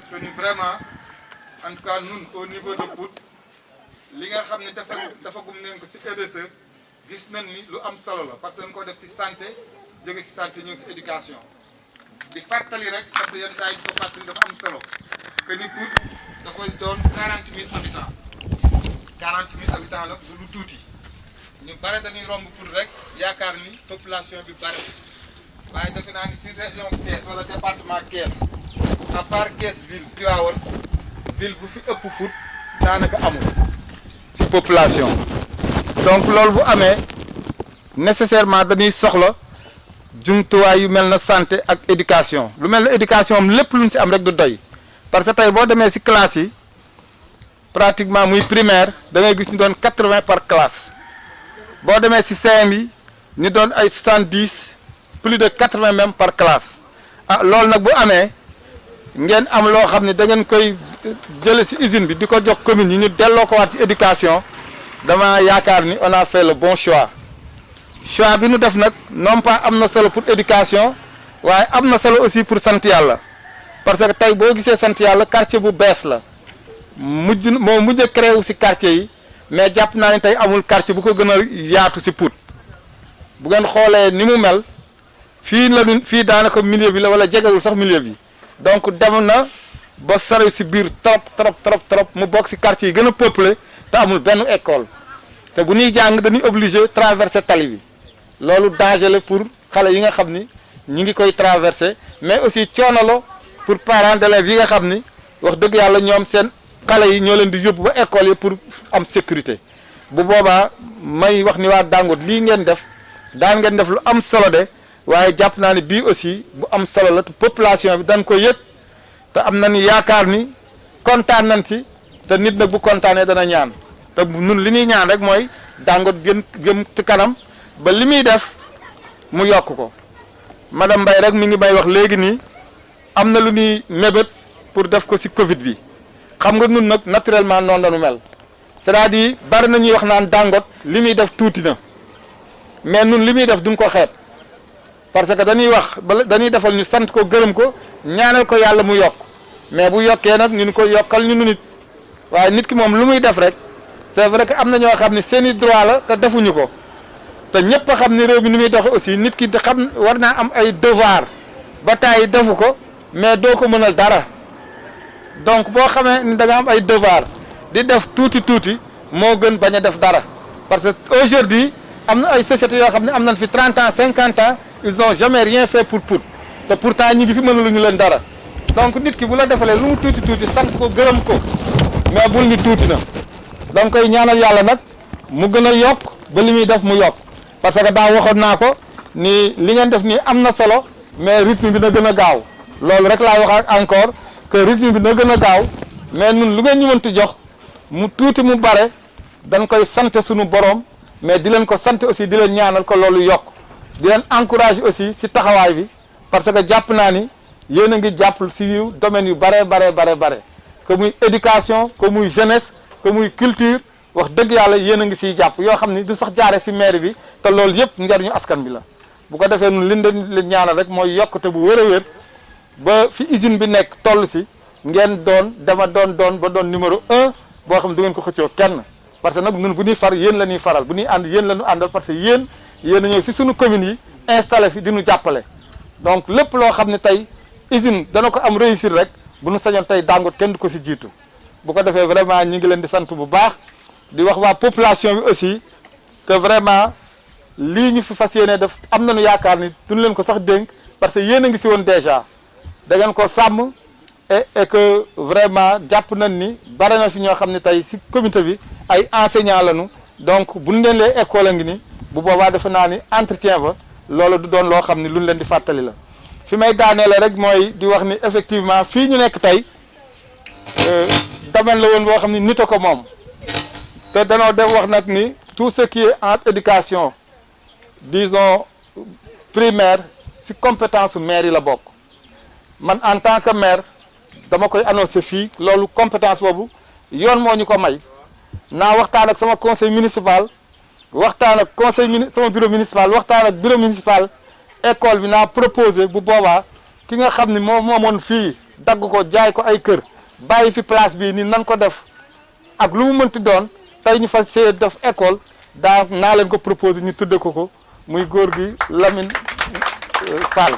que ni vraiment en tout cas ñun au niveau de Pout li nga xam ne dafa gum neen ko ci EDC gis nañ ni lu am solo la parce que dañ ko def ci santé jóge ci santé ñëw ci éducation di fàttali rek parce que yenn saa yi di ko fàttali dafa am solo que ni Pout dafay doon 40 000 habitants 40 000 habitants nag du lu tuuti ñu bare dañuy romb Pout rek yaakaar ni population bi bare waaye defe naa ni ci région Thiès wala département Thiès à part Thiès ville Tivaouane ville bu fi ëpp Pout daanaka amul ci population donc loolu bu amee nécessairement dañuy soxla jumtuwaay yu mel na santé ak éducation lu mel na éducation am lépp lu ñu ci am rek du doy parce que tey boo demee ci classe yi pratiquement muy primaire da ngay gis ñu doon 80 par classe boo demee ci CM yi ñu doon ay 70 plus de 80 même par classe ah loolu nag bu amee ngeen am loo xam ne da ngeen koy jële ci usine bi di ko jox commune yi ñu delloo ko waat ci éducation dama yaakaar ni on a fait le bon choix bi nu def nag non pas am na solo pour éducation waaye am na solo aussi pour sant yàlla parce que tey boo gisee sant yàlla quartier bu bees la moo mujj a créé wu ci quartier yi mais jàpp naa ne tey amul quartier bu ko gën a yaatu ci Pout bu ngeen xoolee ni mu mel fii daanaka milieu bi la wala jegewul sax milieu bi donc dem na ba sori ci biir trop mu bokk ci quartier yi gën a peuplé te amul benn école te bu ñuy jàng dañuy obligé traverser tali bi loolu danger la pour xale yi nga xam ni ñu ngi koy traverser mais aussi coono la pour parents d'élèves yi nga xam ni wax dëgg yàlla ñoom seen xale yi ñoo leen di yóbbu ba école yi pour am sécurité bu boobaa may wax ni waa Dangote lii ngeen def daan ngeen def lu am solo de waaye jàpp naa ne bii aussi bu am solo la te population bi dañ ko yëg te am nañu yaakaar ni kontaan nañ ci te nit nag bu kontaanee dana ñaan te ñun li ñuy ñaan rek mooy Dangote gën ci kanam ba li muy def mu yokk ko madame Mbaye rek mi ngi may wax léegi nii am na lu ñuy mébét pour def ko ci Covid bi xam nga ñun nag naturellement noonu lañu mel c'est-à-dire bari na ñuy wax naan Dangote li muy def tuuti na mais ñun li muy def duñ ko xeeb parce que dañuy wax dañuy defal ñu sant ko gërëm ko ñaanal ko yàlla mu yokk mais bu yokkee nag ñu ko yokkal ñu nit waaye nit ki moom lu muy def rek c'est vrai que am na ñoo xam ne seeni droit la te defuñu ko te ñëpp a xam ne réew mi ni muy doxe aussi nit ki xam war naa am ay devoir ba tàyyi defu ko mais doo ko mënal dara donc boo xamee ni da nga am ay devoir di def tuuti moo gën bañ a def dara parce que aujourd'hui am na ay sociétés yoo xam ne am nañ fi 30 ans 50 ans ils ont jamais rien fait pour Pout te pourtant ñi ngi fi mënaluñu leen dara donc nit ki bu la defalee lu mu tuuti sant ko gërëm ko mais bul ni tuuti na donc koy ñaanal yàlla nag mu gën a yokk ba li muy def mu yokk parce que daa waxoon naa ko ni li ngeen def nii am na solo mais rythme bi na gën a gaaw loolu rek laay wax encore que rythme bi na gën a gaaw mais ñun lu ngeen ñu mënti jox mu tuuti mu bare dañ koy sant suñu borom mais di leen ko sant aussi di leen ñaanal ko loolu yokk di leen encourager aussi ci taxawaay bi parce que jàpp naa ni yéen a ngi jàpp ci domaine yu bare que muy éducation que muy jeunesse que muy culture wax dëgg yàlla yéen a ngi ciy jàpp yoo xam ni du sax jaare ci maire bi te loolu yëpp njariñu askan bi la bu ko defee nun leen ñaanal rek mooy yokkute bu wér a wér ba fi usine bi nekk toll ci ngeen doon ba doon numéro 1 boo xam ne du ngeen ko xëccoo kenn parce que nag ñun bu ñuy far yéen la ñuy faral bu ñuy ànd yéen la ñu àndal parce que yéen a ñëw ci suñu communes yi installé fi di ñu jàppale donc lépp loo xam ne tey usine dana ko am réussir rek bu ñu sañoon tey Dangote kenn du ko ci jiitu bu ko defee vraiment ñi ngi leen di sant bu baax di wax waa population bi aussi que vraiment lii ñu fi fas yéene def am nañu yaakaar ni duñu leen ko sax dénk parce que yéen a ngi ci woon déjà da ngeen ko sàmm et que vraiment jàpp nañ ni bare na fi ñoo xam ne tey ci comité bi ay enseignants lañu donc bu ñu leen lee école a ngi ni bu boobaa defe naa ni entretien ba loolu du doon loo xam ni lu ñu leen di fàttali la fi may daaneele rek mooy di wax ni effectivement fii ñu nekk tey domaine la woon boo xam ni nit a ko moom te danoo def wax nag ni tout ce qui est en éducation disons primaire ci compétence maire yi la bokk man en tant que maire dama koy annoncer fii loolu compétence boobu yoon moo ñu ko may naa waxtaan ak sama conseil municipal waxtaan ak sama bureau municipal waxtaan ak bureau municipal école bi naa proposé bu boobaa ki nga xam ni moom moomoon fii dagg ko jaay ko ay kër bàyyi fi place bii ni nan ko def ak lu mu mënti doon tey ñu fas see def école daa naa leen ko proposé ñu tudde ko muy góor gi Lamine Fall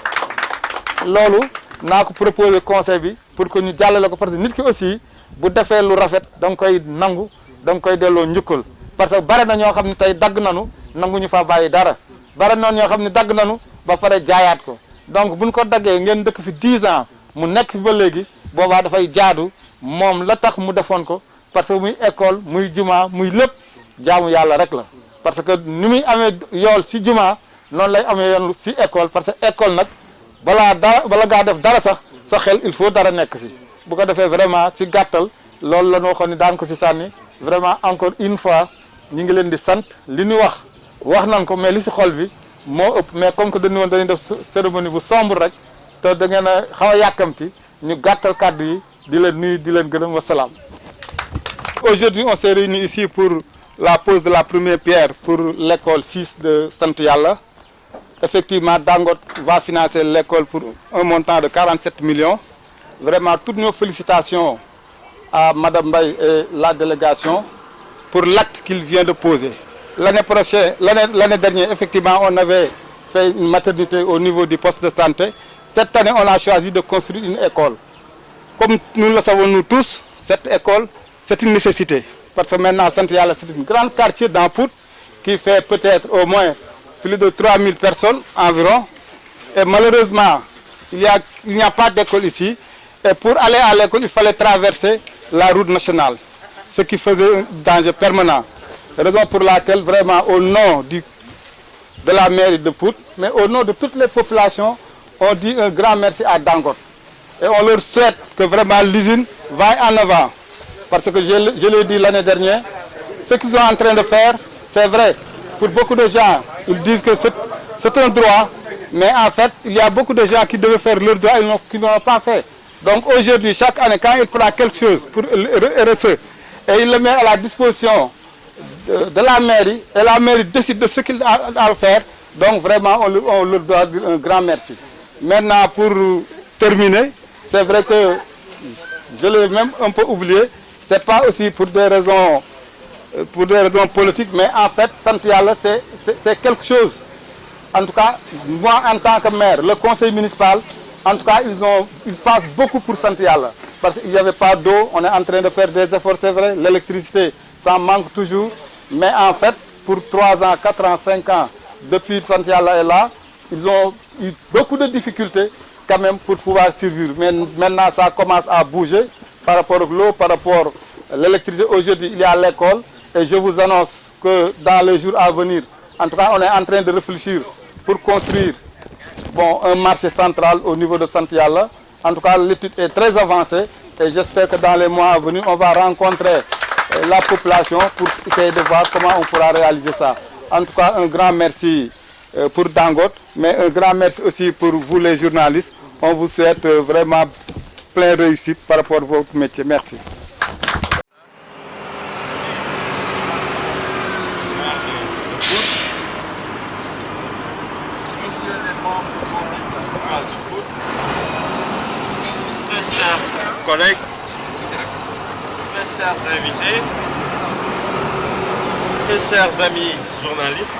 loolu naa ko proposé conseil bi pour que ñu jàllale ko parce que nit ki aussi bu defee lu rafet da nga koy nangu da nga koy delloo njukkal parce que bare na ñoo xam ne tey dagg nanu nangu ñu fa bàyyi dara bare na ñoo xam ne dagg nanu ba pare jaayaat ko donc buñ ko daggee ngeen dëkk fi 10 ans mu nekk fi ba léegi boobaa dafay jaadu moom la tax mu defoon ko parce que muy école muy juma muy lépp jaamu yàlla rek la parce que ni muy amee yool si juma noonu lay amee yoon si école parce que école nag bala ngaa def dara sax sa xel il faut dara nekk si bu ko defee vraiment si gàttal loolu la ñu waxoon ni daan ko si sànni vraiment encore une fois ñi ngi leen di sant li ñu wax nañ ko mais li si xol bi moo ëpp mais comme que dañu woon dañuy def cérémonie bu sombre rek te da ngeen a xaw a yàkkamti ñu gàttal kàddu yi di leen nuyu di leen gërëm wasalaam. Aujourd'hui on s'est réunis ici pour la pose de la première pierre pour l'école 6 de Sant Yalla. Effectivement, Dangote va financer l'école pour un montant de 47 millions. Vraiment, toutes nos félicitations à Madame Baye et la délégation pour l'acte qu'il vient de poser. L'année dernière, effectivement, on avait fait une maternité au niveau du poste de santé. Cette année, on a choisi de construire une école. Comme nous le savons nous tous, cette école, c'est une nécessité. Parce que maintenant, Sant Yalla, c'est un grand quartier dans Pout qui fait peut-être au moins plus de 3000 personnes environ. Et malheureusement, il n'y a pas d'école ici. Et pour aller à l'école, il fallait traverser la route nationale, ce qui faisait un danger permanent. Raison pour laquelle, vraiment, au nom de la mairie de Pout, mais au nom de toutes les populations, on dit un grand merci à Dangote. Et on leur souhaite que vraiment l'usine vaille en avant. Parce que je l'ai dit l'année dernière, ce qu'ils sont en train de faire, c'est vrai. Pour beaucoup de gens, ils disent que c'est un droit, mais en fait, il y a beaucoup de gens qui devaient faire leur droit et qui ne l'ont pas fait. Donc aujourd'hui, chaque année, quand il prend quelque chose pour le RSE, et il le met à la disposition de la mairie, et la mairie décide de ce qu'il a à faire, donc vraiment, on leur doit dire un grand merci. Maintenant, pour terminer, c'est vrai que je l'ai même un peu oublié, c'est pas aussi pour des raisons politiques, mais en fait, Sant Yalla, c'est quelque chose. En tout cas, moi, en tant que maire, le conseil municipal, en tout cas, ils passent beaucoup pour Sant Yalla. Parce qu'il n'y avait pas d'eau, on est en train de faire des efforts, c'est vrai. L'électricité, ça manque toujours. Mais en fait, pour 3 ans, 4 ans, 5 ans, depuis Sant Yalla est là, ils ont eu beaucoup de difficultés quand même pour pouvoir survivre. Mais maintenant, ça commence à bouger par rapport à l'eau, par rapport à l'électricité. Aujourd'hui, il y a l'école. Et je vous annonce que dans les jours à venir, en tout cas, on est en train de réfléchir pour construire un marché central au niveau de Sant Yalla. En tout cas, l'étude est très avancée et j'espère que dans les mois à venir, on va rencontrer la population pour essayer de voir comment on pourra réaliser ça. En tout cas, un grand merci pour Dangote, mais un grand merci aussi pour vous les journalistes. On vous souhaite vraiment plein de réussite par rapport à votre métier. Merci. Monsieur les membres du conseil municipal de Pout, très chers collègues, très chers invités, très chers amis journalistes,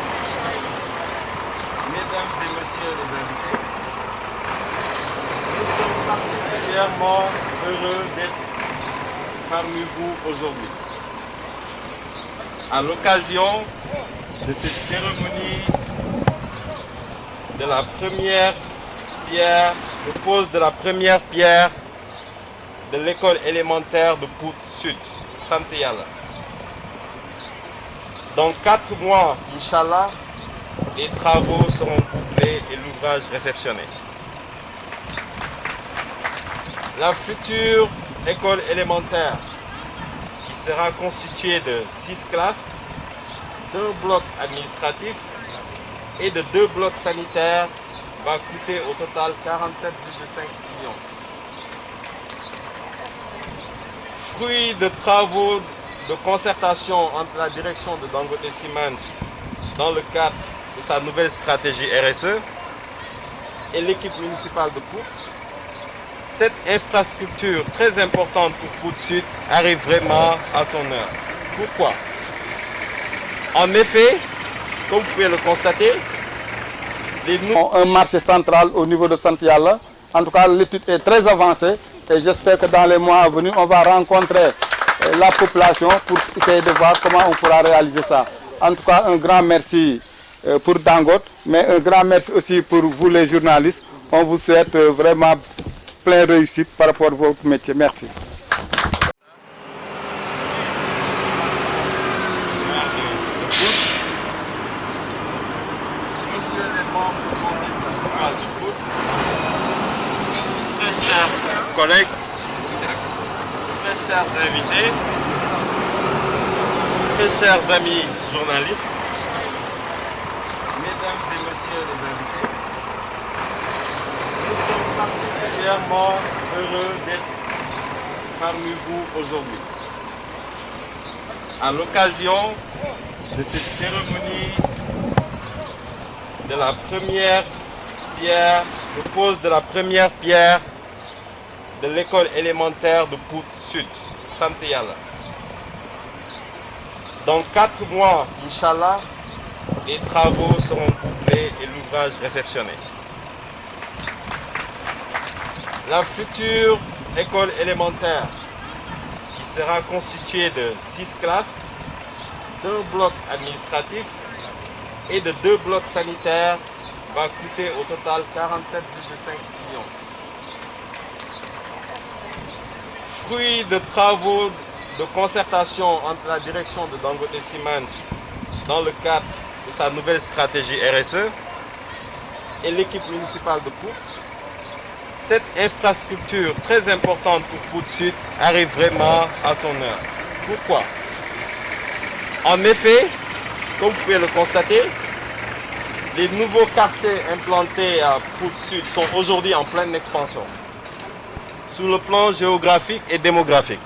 mesdames et messieurs les invités, nous sommes particulièrement heureux d'être parmi vous aujourd'hui. À l'occasion de cette cérémonie de la première pierre, de pose de la première pierre de l'école élémentaire de Pout Sud, Sant Yalla. Dans 4 mois, Inch'Allah, les travaux seront bouclés et l'ouvrage réceptionné. La future école élémentaire, qui sera constituée de 6 classes, d'un bloc administratif et de 2 blocs sanitaires, va coûter au total 47,5 millions. Fruit de travaux de concertation entre la direction de Dangote Cement dans le cadre de sa nouvelle stratégie RSE et l'équipe municipale de Pout, cette infrastructure très importante pour Pout Sud arrive vraiment à son heure. Pourquoi? En effet, comme vous pouvez le constater, un marché central au niveau de Santiala. En tout cas, l'étude est très avancée et j'espère que dans les mois à venir, on va rencontrer la population pour essayer de voir comment on pourra réaliser ça. En tout cas, un grand merci pour Dangote, mais un grand merci aussi pour vous les journalistes. On vous souhaite vraiment plein réussite par rapport à votre métier. Merci. Monsieur les membres du conseil municipal de Pout, très chers collègues, très chers invités, très chers amis journalistes, mesdames et messieurs les invités, nous sommes particulièrement heureux d'être parmi vous aujourd'hui. À l'occasion de cette cérémonie de la première pierre, de pose de la première pierre de l'école élémentaire de Pout Sud, Santiala. Dans 4 mois, Inch'Allah, les travaux seront bouclés et l'ouvrage réceptionné. La future école élémentaire, qui sera constituée de 6 classes, d'un bloc administratif et de 2 blocs sanitaires, va coûter au total 47,5 millions. Fruit de travaux de concertation entre la direction de Dangote Cement dans le cadre de sa nouvelle stratégie RSE et l'équipe municipale de Pout, cette infrastructure très importante pour Pout Sud arrive vraiment à son heure. Pourquoi? En effet, comme vous pouvez le constater, les nouveaux quartiers implantés à Pout Sud sont aujourd'hui en pleine expansion, sur le plan géographique et démographique.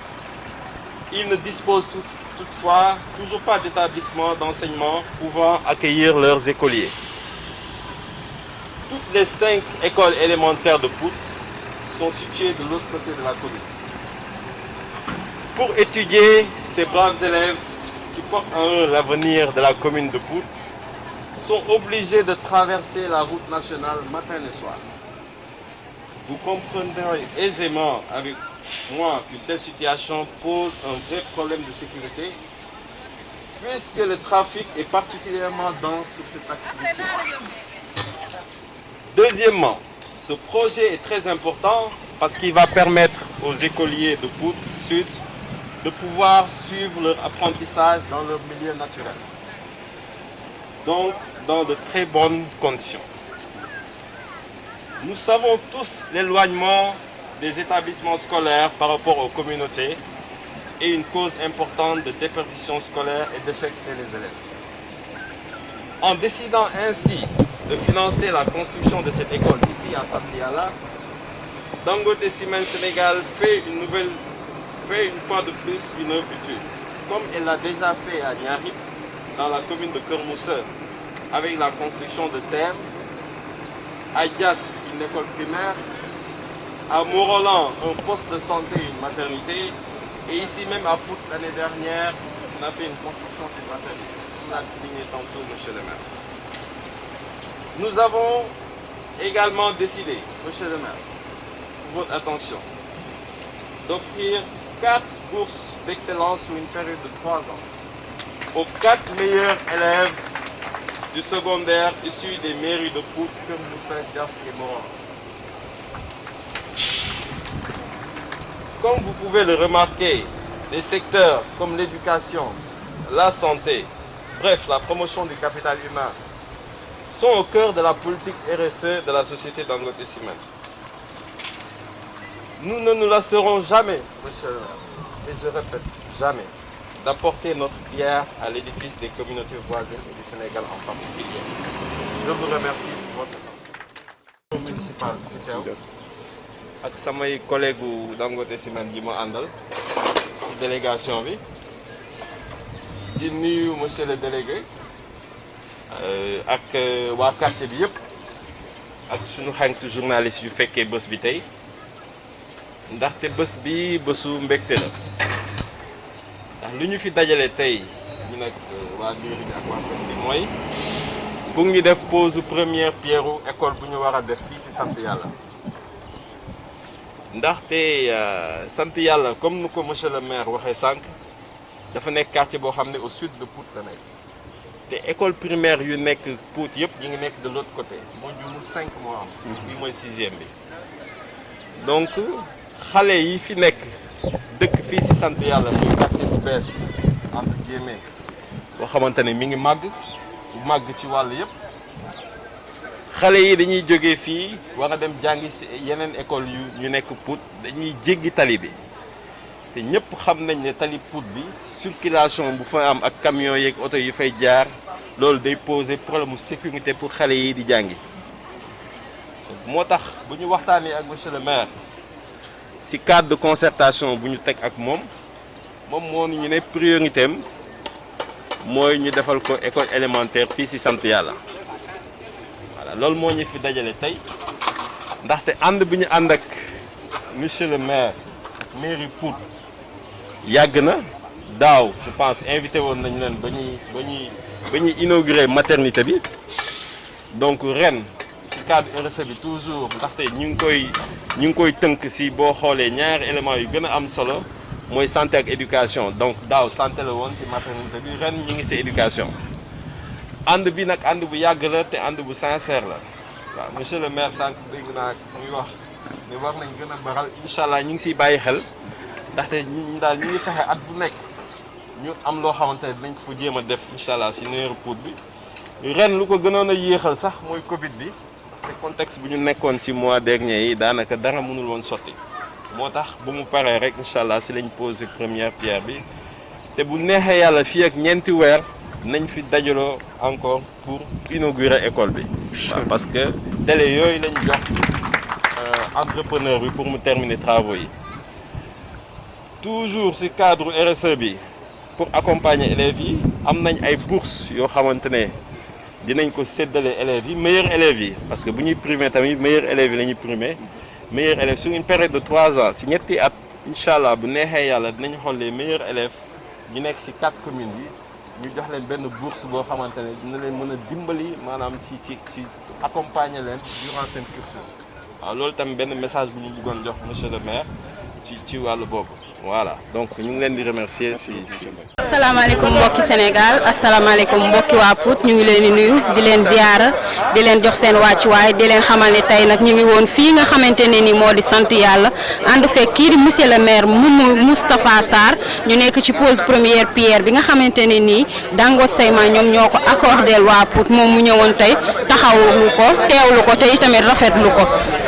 Ils ne disposent toutefois toujours pas d'établissement d'enseignement pouvant accueillir leurs écoliers. Toutes les 5 écoles élémentaires de Pout sont situées de l'autre côté de la commune. Pour étudier ces braves élèves qui portent en eux l'avenir de la commune de Pout, sont obligés de traverser la route nationale matin et soir. Vous comprendrez aisément avec moi qu'une telle situation pose un vrai problème de sécurité, puisque le trafic est particulièrement dense sur cette activité. Deuxièmement, ce projet est très important parce qu'il va permettre aux écoliers de Pout Sud de pouvoir suivre leur apprentissage dans leur milieu naturel. Donc, dans de très bonnes conditions. Nous savons tous l'éloignement des établissements scolaires par rapport aux communautés et une cause importante de déperdition scolaire et d'échec chez les élèves. En décidant ainsi de financer la construction de cette école ici à Santiala, Dangote Cement Sénégal fait une fois de plus une œuvre utile, comme elle l'a déjà fait à Niarip, dans la commune de Kermousse, avec la construction de CEM, à Dias, une école primaire, à Morolan, un poste de santé et une maternité, et ici même à Pout, l'année dernière, on a fait une construction d'une maternité, comme l'a souligné tantôt M. le maire. Nous avons également décidé, M. le maire, pour votre attention, d'offrir 4 bourses d'excellence sur une période de 3 ans aux 4 meilleurs élèves du secondaire issus des mairies de Pout, Kermousse, Dias et Morolan. Comme vous pouvez le remarquer, les secteurs comme l'éducation, la santé, bref, la promotion du capital humain, sont au cœur de la politique RSE de la société Dangote Cement. Nous ne nous lasserons jamais, monsieur le maire, et je répète, jamais, d'apporter notre pierre à l'édifice des communautés voisines et du Sénégal en particulier. Je vous remercie pour votre attention. Municipal ak samay collègue Dangote Cement yi ma àndal ci délégation bi di nuyu monsieur le délégué ak waa quartier bi yëpp ak suñu xarit journaliste yu fekkee bés bi tey ndaxte bés bi bésu mbégte la ndax lu ñu fi dajale tey ñu nag waa mairie bi ak waa commune bi mooy pour ñu def pose première pierre u école bu ñu war a def fii ci sant yàlla ndaxte sant yàlla comme nu ko monsieur le maire waxee sànq dafa nekk quartier boo xam ne au sud de Pout la nekk te école primaire yu nekk Pout yëpp ñu ngi nekk de l'autre côté moo jumul 5 moo am bii mooy 6e bi donc xale yi fi nekk dëkk fii ci sant yàlla muy quartier bu bees entre guillemets boo xamante ne mi ngi màgg ci wàll yëpp xale yi dañuy jógee fii war a dem jàngi ci yeneen école yu ñu nekk Pout dañuy jéggi tali bi te ñëpp xam nañ ne tali Pout bi circulation bu fa am ak camion yeeg oto yi fay jaar loolu day poser problème mu sécurité pour xale yi di jàngi moo tax bu ñu waxtaanee ak monsieur le maire ci cadre de concertation bu ñu teg ak moom moo ñu ne priorité am mooy ñu defal ko école élémentaire fii ci sant yàlla voilà loolu moo ñu fi dajale tey ndaxte ànd bi ñu ànd ak monsieur le maire mairie Pout yàgg na daaw je pense invité woon nañ leen ba ñuy inaugurer maternité bi donc ren ci cadre RSE bi toujours ndaxte ñu ngi koy tënk ci boo xoolee ñaari éléments yu gën a am solo mooy santé ak éducation donc daaw santé la woon ci maternité bi ren ñu ngi ci éducation ànd bi nag ànd bu yàgg la te ànd bu sincère la waaw monsieur le maire sànq dégg naa muy wax ni war nañ gën a baral incha allah ñu ngi ciy bàyyi xel ndaxte ñu daal ñu ngi fexe at bu nekk ñu am loo xamante ne dinañ ko fa jéem a def incha allah ci neeru Pout bi ren lu ko gënoon a yéexal sax mooy Covid bi te contexte bu ñu nekkoon ci mois dernier yi daanaka dara mënul woon sotti moo tax bu mu paree rek incha allah ci lañ posé première pierre bi te bu neexee yàlla fii ak ñeenti weer nañ fi dajaloo encore pour inaugurer école bi. waaw parce que délai yooyu lañ jox entrepreneur bi pour mu terminer travaux yi toujours ci cadre RSE bi pour accompagner élèves yi am nañ ay bourses yoo xamante ne dinañ ko séddale élèves yi meilleurs élèves yi parce que bu ñuy primer tamit meilleurs élèves yi la ñuy primer meilleurs élèves sur une période de 3 ans ci ñetti at incha allah bu neexee yàlla dinañ xool les meilleurs élèves ñu nekk ci 4 communes yi ñu jox leen benn bourse boo xamante ne dina leen mën a dimbali maanaam ci accompagner leen durant seen cursus waaw loolu tamit benn message bu ñu bëggoon jox monsieur le maire ci wàllu boobu voilà donc ñu ngi leen di remercier ci. asalaamaaleykum mbokki Sénégal asalaamaaleykum mbokki waa Pout ñu ngi leen di nuyu di leen ziyaara di leen jox seen wàccuwaay di leen xamal ne tey nag ñu ngi woon fii nga xamante ne ni moo di sant yàlla ànd fekk kii di monsieur le maire Moustapha Sarr ñu nekk ci pose première pierre bi nga xamante ne nii Dangote Seyma ñoom ñoo ko accordé waa Pout moom mu ñëwoon tey taxawlu ko teewlu ko te itamit rafetlu ko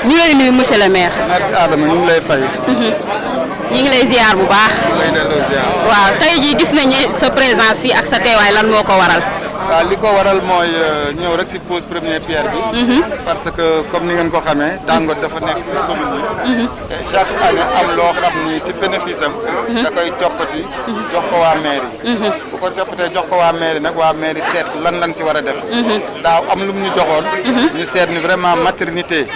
ñu lay nuyu monsieur le maire. merci Adama ñu ngi lay fay. ñu ngi lay ziar bu baax. waaw tey jii gis nañu sa présence fii ak sa teewaay lan moo ko waral. waaw li ko waral mooy ñëw rek ci pose première pierre bi. parce que comme ni ngeen ko xamee Dangote dafa nekk ci commune yi. chaque année am loo xam ni ci bénéfice am. da koy coppati jox ko waa mairie. bu ko coppatee jox ko waa mairie nag waa mairie seet lan lañ ci war a def. daaw am lu mu ñu joxoon. ñu seet ni vraiment maternité.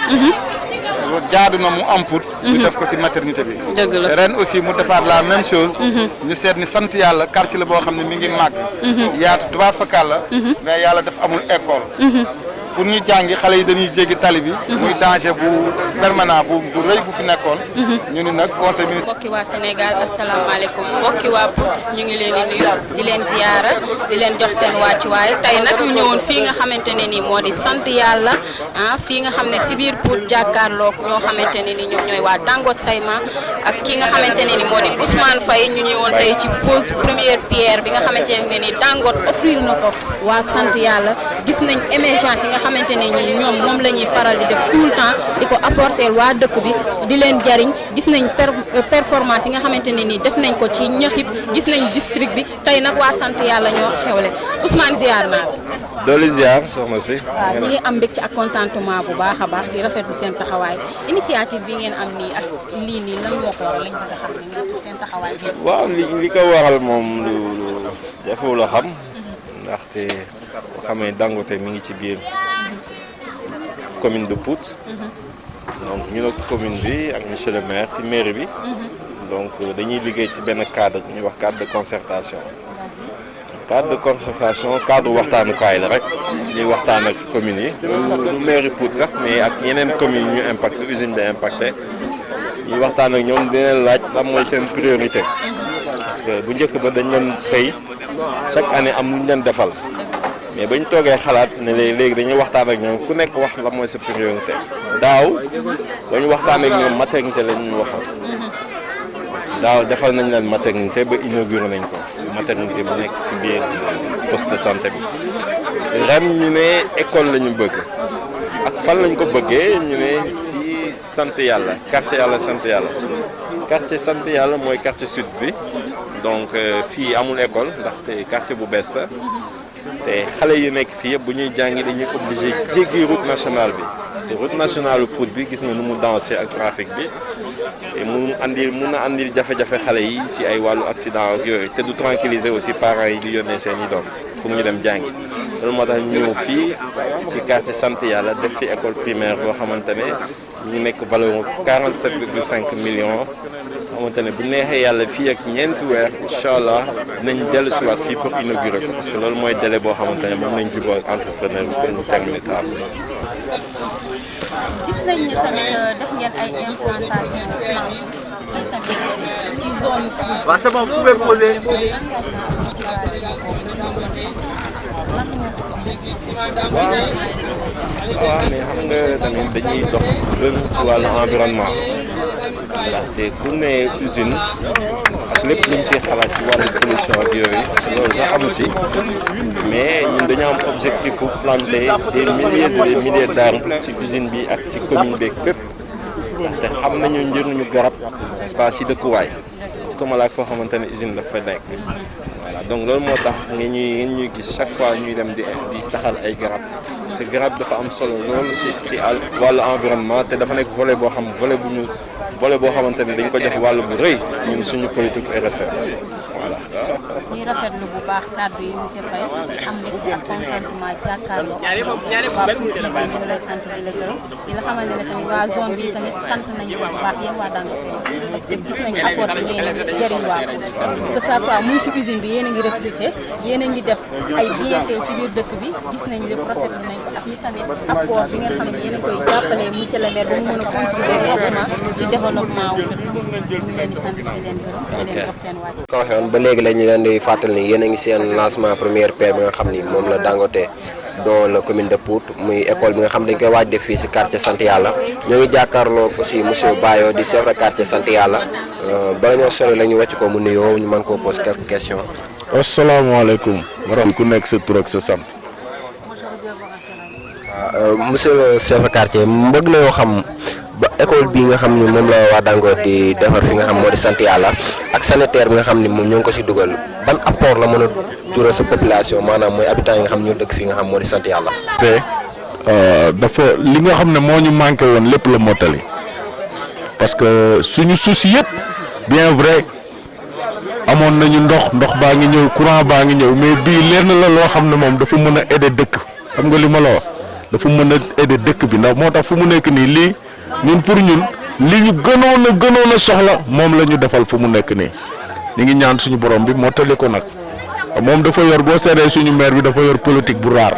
jaadu na mu am Pout ñu def ko ci maternité bi ren aussi mu defaat la même chose ñu seet ni sant yàlla quartier la boo xam ne mi ngi màgg yaatu tubaab fakal la mais yàlla daf amul école pour ñu jàngi xale yi dañuy jéggi tali bi muy danger bu permanent bu rëy bu fi nekkoon ñu ni nag conseil ministre mbokki waa Sénégal asalaamaaleykum mbokki waa Pout ñu ngi leen di nuyu di leen ziyaara di leen jox seen wàccuwaay tey nag ñu ñëwoon fii nga xamante ne ni moo di sant yàlla fii nga xam ne si biir Pout jàkkaarloog ñoo xamante ne ni ñoom ñooy waa Dangote Seyma ak ki nga xamante ne ni moo di Ousmane Faye ñu ñëwoon tey ci pose première pierre bi nga xamante ne ni Dangote offrir na ko waa sant yàlla gis nañ émergence yi nga xamante ne ni ñoom moom la ñuy faral di def tout le temps di ko apporter waa dëkk bi di leen jariñ gis nañ performance yi nga xamante ne ni def nañ ko ci ñaxib gis nañ district bi tey nag waa sant yàlla ñoo xewle Ousmane ziar naa doole ziar soxna si. waaw ñu ngi am mbégte ak contentement bu baax a baax di rafetlu seen taxawaay initiative bi ngeen am nii ak lii nii lan moo ko waral lañ bëgg a xam ne ngeen seen taxawaay bi. waaw li ko waral moom lu jafewul a xam ndaxte boo xamee Dangote mi ngi ci biir commune de Pout donc ñu ak commune bi ak monsieur le maire ci mairie bi donc dañuy liggéey ci benn cadre ñuy wax cadre de concertation cadre waxtaanukaay la rek ñuy waxtaan ak communes yi du mairie Pout sax mais ak yeneen communes ñu impacté usine bi impacté ñuy waxtaan ak ñoom dina laaj lan mooy seen priorité parce que bu njëkk ba dañ leen xëy chaque année am lu ñu leen defal mais bañ toogee xalaat ne léegi dañuy waxtaan ak ñoom ku nekk wax lan mooy sa priorité daaw ba ñu waxtaan ak ñoom maternité lañ ñu waxal daaw defal nañ leen maternité ba inauguré nañ ko maternité bu nekk ci biir poste de santé bi ren ñu ne école la ñu bëgg ak fan lañ ko bëggee ñu ne ci sant yàlla quartier sant yàlla mooy quartier sud bi donc fii amul école ndaxte quartier bu bees la te xale yu nekk fii yëpp bu ñuy jàngi dañuy obligé jéggi route nationale bi te route nationale Pout bi gis nga nu mu dansé ak trafic bi te mun a andil jafe-jafe xale yi ci ay wàllu accident ak yooyu te du tranquilliser aussi parents yi di yónnee seen i doom pour ñu dem jàngi loolu moo tax ñu ñëw fii ci quartier sant yàlla def fi école primaire boo xamante ne ñu nekk valeur 47,5 millions xamante ne bu neexee yàlla fii ak ñeenti weer incha allah dinañ dellu siwaat fii pour inaugurer ko parce que loolu mooy délai boo xamante ne moom lañ jubóo ak entrepreneur bi pour ñu terminer travaux. gis nañ ne tamit def ngeen ay implantation plante fii tamit ci zone. waaw c'est bon, vous pouvez poser. waaw mais xam nga tamit dañuy dox gën ci wàllu environnement ndaxte ku ne usine ak lépp luñ ciy xalaat ci wàllu pollution ak yooyu loolu sax amu ci mais ñun dañoo am objectif pour planter des milliers et des milliers d'arbres ci usine bi ak ci commune beeg fépp ndaxte xam nañu njëriñu garab espace yi dëkkuwaay comme la foo xamante ne usine dafa nekk. voilà donc loolu moo tax ngeen ñuy gis chaque fois ñuy dem di saxal ay garab parce que garab dafa am solo loolu si wàllu environnement te dafa nekk volet boo xamante ne dañ ko jox wàllu bu rëy ñun suñu politique RSE voilà. ñuy rafetlu bu baax kàddu yi monsieur Faye am mbégte ak consentement jàkkaarloo waa Pout TV ñu ngi lay sant di la gërëm di la xamal ne tamit waa zone bi tamit sant nañu bu baax yéen waa Dangote parce que gis nañu apport bi ngeen di jëriñ waa Pout que ça soit muy ci usine bi yéen a ngi recruter yéen a ngi def ay bienfait ci biir dëkk bi gis nañ lépp rafetlu nañ ko ak ni tamit apport bi nga xam ne yéen a koy jàppale monsieur le maire ba mu mën a contribuer fortement ci développement wu dëkk bi ñu leen di sant di leen gërëm di leen jox seen wàcc. ko waxee woon ba léegi lañu leen di fàttali ni yéen a ngi seen lancement première pierre bi nga xam ni moom la Dangote dans la commune de Pout muy école bi nga xam dañ koy waaj def fii si quartier sant yàlla ñoo ngi jàkkaarloo aussi monsieur Bayo di chef de quartier sant yàlla bala ñoo sori la ñu wàcc ko mu nuyoo ñu mën koo poser quelques questions. asalaamaaleykum. ku nekk sa tur ak sa sant. monsieur le chef de quartier bëgg nañoo xam ba école bii nga xam ni moom la waa Dangote di defar fi nga xam moo di sant yàlla ak sanitaire bi nga xam ni moom ñoo ngi ko si dugal ban apport la mën a jural sa population maanaam mooy habitants yi nga xam ñoo dëkk fi nga xam moo di sant yàlla. te dafa li nga xam ne moo ñu manqué woon lépp la mottali parce que suñu souci yëpp bien vrai amoon nañu ndox baa ngi ñëw courant baa ngi ñëw mais bii leer na la loo xam ne moom dafa mën a aider dëkk xam nga li ma la wax dafa mën a aider dëkk bi ndax moo tax fu mu nekk nii lii. ñun pour ñun li ñu gënoon a soxla moom la ñu defal fu mu nekk nii ñu ngi ñaan suñu borom bi moo tali ko nag moom dafa yor boo seetee suñu maire bi dafa yor politique bu raar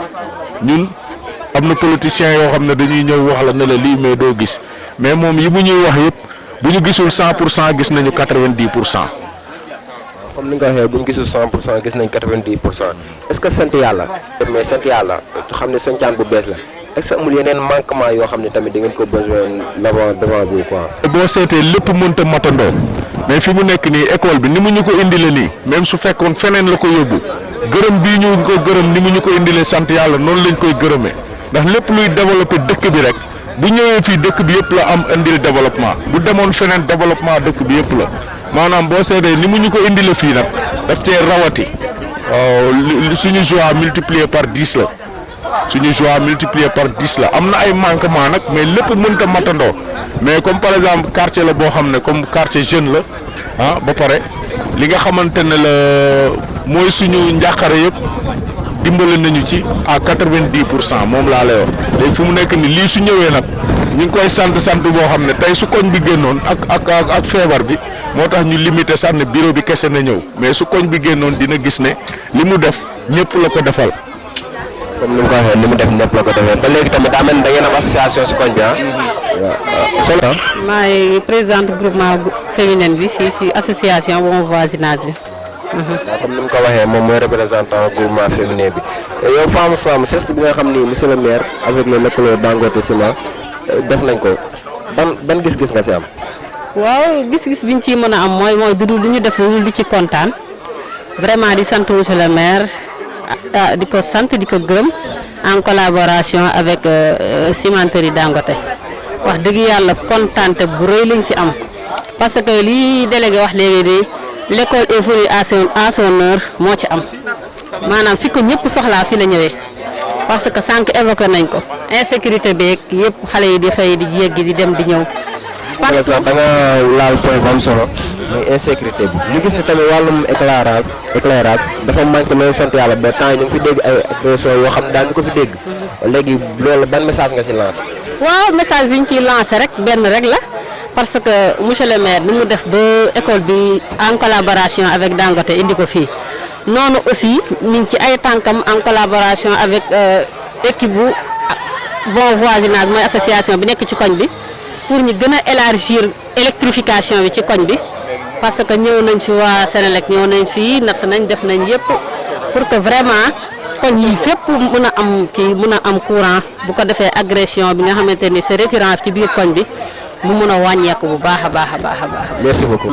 ñun am na politiciens yoo xam ne dañuy ñëw wax la ne la lii mais doo gis mais moom yi mu ñuy wax yëpp bu ñu gisul 100% gis nañu 90%. comme ni nga ko waxee bu ñu gisul 100% gis nañ 90% est-ce que sant yàlla. mais sant yàlla xam ne sancaan bu bees la. est-ce que amul yeneen manquement yoo xam ne tamit da ngeen ko besoin devant vous quoi. boo seetee lépp mënta matandoo mais fi mu nekk nii école bi ni mu ñu ko indile nii même su fekkoon feneen la ko yóbbu gërëm bii ñu ko gërëm ni mu ñu ko indile sant yàlla noonu lañ koy gërëmee ndax lépp luy développer dëkk bi rek bu ñëwee fii dëkk bi yëpp la am indil développement bu demoon feneen développement dëkk bi yëpp la maanaam boo seetee ni mu ñu ko indile fii nag daf cee rawati suñu joie multiplié par 10 la. suñu joie multiplié par 10 la am na ay manquement nag mais lépp mënta matandoo mais comme par exemple quartier la boo xam ne comme quartier jeune la ba pare li nga xamante ne la mooy suñu njàqare yëpp dimbale nañu ci à 90% moom laa lay wax léegi fu mu nekk ni lii su ñëwee nag ñu ngi koy sant boo xam ne tey su koñ bi génnoon ak feebar bi moo tax ñu limité sax ne bureau bi kese na ñëw mais su koñ bi génnoon dina gis ne li mu def ñëpp la ko defal. comme ni nga ko waxee li mu def ñëpp la ko defee ba léegi tamit daa mel ni da ngeen am association si koñ bi ah. waaw. maay présidente groupement féminin bi fii si association bon voisinage bi. waaw comme ni mu ko waxee moom mooy représentant groupement féminin bi yow Femme Sam geste bi nga xam ni monsieur le maire avec le lëkkaloo Dangote Ciment def nañ ko ban gis-gis nga si am. waaw gis-gis biñ ciy mën a am mooy du ñu def lu di ci kontaan vraiment di sant monsieur le maire di ko sant di ko gërëm en collaboration avec cimenterie Dangote wax dëgg yàlla kontaante bu rëy lañ si am parce que lii délégué wax léegi de l'école est venue à son heure moo ci am maanaam fi ko ñëpp soxlaa fi la ñëwee parce que sànq évoqué nañ ko insécurité beeg yëpp xale yi di xëy di yeggi di dem di ñëw. par exemple da nga laal point bu am solo muy insécurité bi ñu gis ne tamit wàllum éclairage dafa manqué loolu sant yàlla ba temps yi ñu ngi fi dégg ay agression yoo xam ne daan ñu ko fi dégg léegi loolu ban message nga si lancé. waaw message bi ñu ciy lancé rek benn rek la parce que monsieur le maire ni mu def ba école bi en collaboration avec Dangote indi ko fii noonu aussi mi ngi ci ay tànkam en collaboration avec équipe bu bon voisinage mooy association bi nekk ci koñ bi. pour ñu gën a élargir électrification bi ci koñ bi parce que ñëw nañ fi waa Sénélec ñëw nañ fii natt nañ def nañ yëpp pour que vraiment koñ yi fépp mën a am courant bu ko defee agression bi nga xamante ni c'est récurrent ci biir koñ bi mu mën a wàññeeku bu baax a baax a baax a baax. Merci beaucoup.